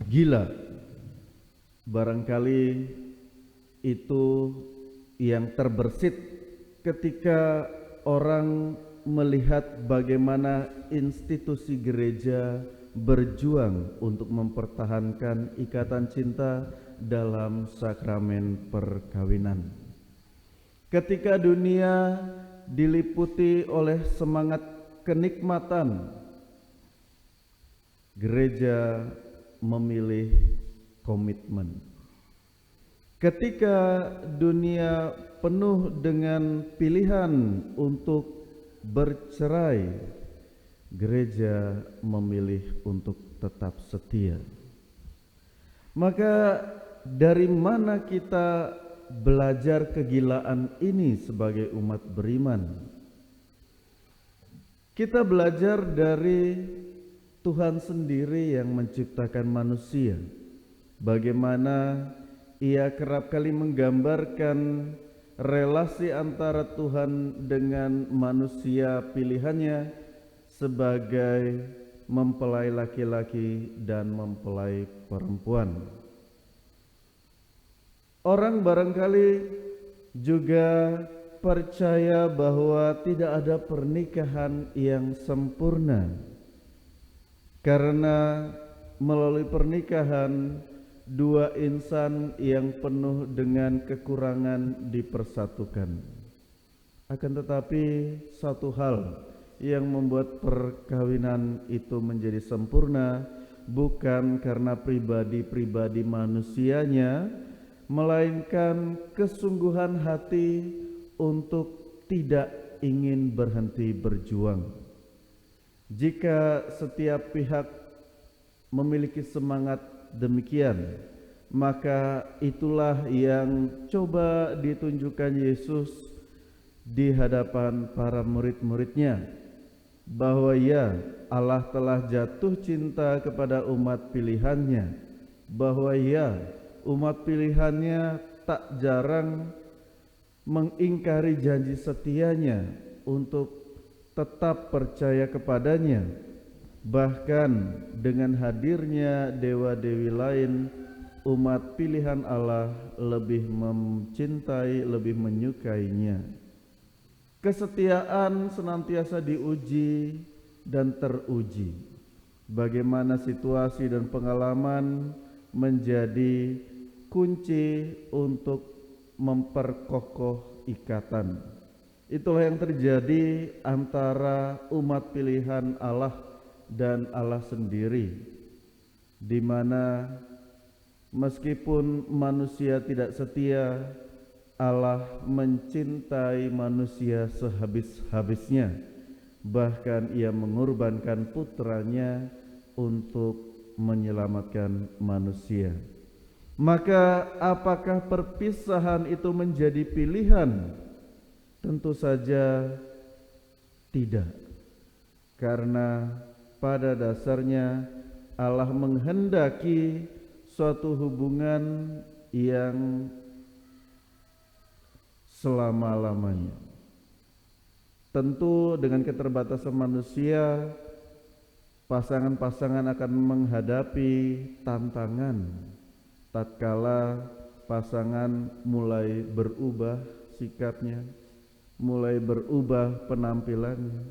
gila. Barangkali itu yang terbersit ketika orang melihat bagaimana institusi gereja berjuang untuk mempertahankan ikatan cinta dalam sakramen perkawinan. Ketika dunia diliputi oleh semangat kenikmatan, gereja memilih komitmen. Ketika dunia penuh dengan pilihan untuk bercerai, gereja memilih untuk tetap setia. Maka dari mana kita belajar kegilaan ini sebagai umat beriman? Kita belajar dari Tuhan sendiri yang menciptakan manusia. Bagaimana Ia kerap kali menggambarkan relasi antara Tuhan dengan manusia pilihannya sebagai mempelai laki-laki dan mempelai perempuan. Orang barangkali juga percaya bahwa tidak ada pernikahan yang sempurna, karena melalui pernikahan dua insan yang penuh dengan kekurangan dipersatukan. Akan tetapi satu hal yang membuat perkawinan itu menjadi sempurna bukan karena pribadi-pribadi manusianya, melainkan kesungguhan hati untuk tidak ingin berhenti berjuang. Jika setiap pihak memiliki semangat demikian, maka itulah yang coba ditunjukkan Yesus di hadapan para murid-muridnya, bahwa ya, Allah telah jatuh cinta kepada umat pilihannya, bahwa ya, umat pilihannya tak jarang mengingkari janji setianya untuk tetap percaya kepadanya. Bahkan dengan hadirnya dewa-dewi lain, umat pilihan Allah lebih mencintai, lebih menyukainya. Kesetiaan senantiasa diuji dan teruji. Bagaimana situasi dan pengalaman menjadi kunci untuk memperkokoh ikatan. Itulah yang terjadi antara umat pilihan Allah dan Allah sendiri, di mana meskipun manusia tidak setia, Allah mencintai manusia sehabis-habisnya. Bahkan Ia mengorbankan putranya untuk menyelamatkan manusia. Maka apakah perpisahan itu menjadi pilihan? Tentu saja tidak. Karena pada dasarnya Allah menghendaki suatu hubungan yang selama-lamanya. Tentu dengan keterbatasan manusia, pasangan-pasangan akan menghadapi tantangan tatkala pasangan mulai berubah sikapnya, mulai berubah penampilannya,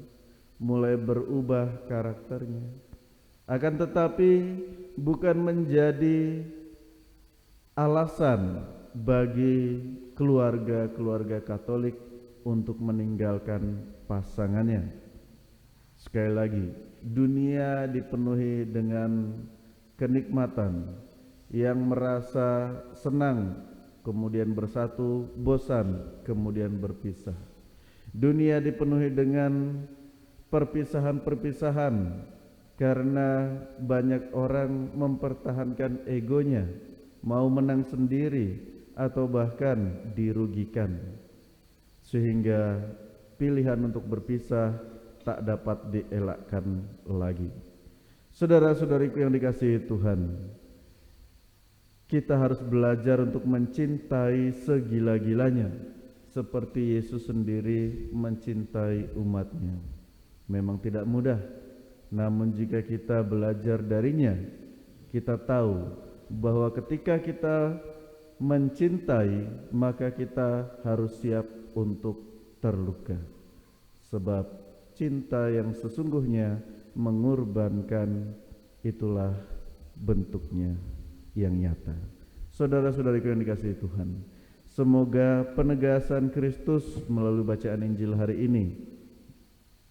mulai berubah karakternya. Akan tetapi bukan menjadi alasan bagi keluarga-keluarga Katolik untuk meninggalkan pasangannya. Sekali lagi, dunia dipenuhi dengan kenikmatan, yang merasa senang kemudian bersatu, bosan kemudian berpisah. Dunia dipenuhi dengan perpisahan-perpisahan karena banyak orang mempertahankan egonya, mau menang sendiri atau bahkan dirugikan, sehingga pilihan untuk berpisah tak dapat dielakkan lagi. Saudara-saudariku yang dikasihi Tuhan, kita harus belajar untuk mencintai segila-gilanya seperti Yesus sendiri mencintai umatnya. Memang tidak mudah, namun jika kita belajar darinya, kita tahu bahwa ketika kita mencintai, maka kita harus siap untuk terluka. Sebab cinta yang sesungguhnya mengorbankan, itulah bentuknya yang nyata. Saudara-saudariku yang dikasihi Tuhan, semoga penegasan Kristus melalui bacaan Injil hari ini,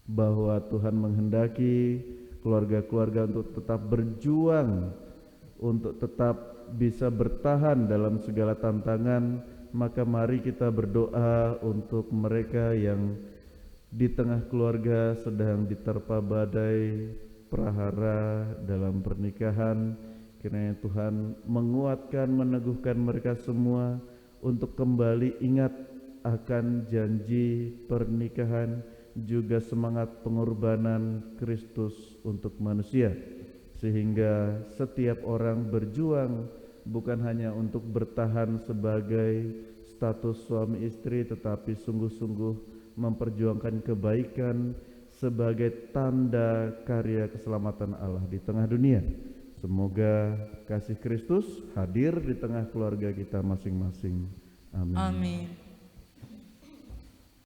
bahwa Tuhan menghendaki keluarga-keluarga untuk tetap berjuang, untuk tetap bisa bertahan dalam segala tantangan, maka mari kita berdoa untuk mereka yang di tengah keluarga sedang diterpa badai prahara dalam pernikahan. Kiranya Tuhan menguatkan, meneguhkan mereka semua untuk kembali ingat akan janji pernikahan, juga semangat pengorbanan Kristus untuk manusia, sehingga setiap orang berjuang bukan hanya untuk bertahan sebagai status suami istri, tetapi sungguh-sungguh memperjuangkan kebaikan sebagai tanda karya keselamatan Allah di tengah dunia. Semoga kasih Kristus hadir di tengah keluarga kita masing-masing. Amin. Amin.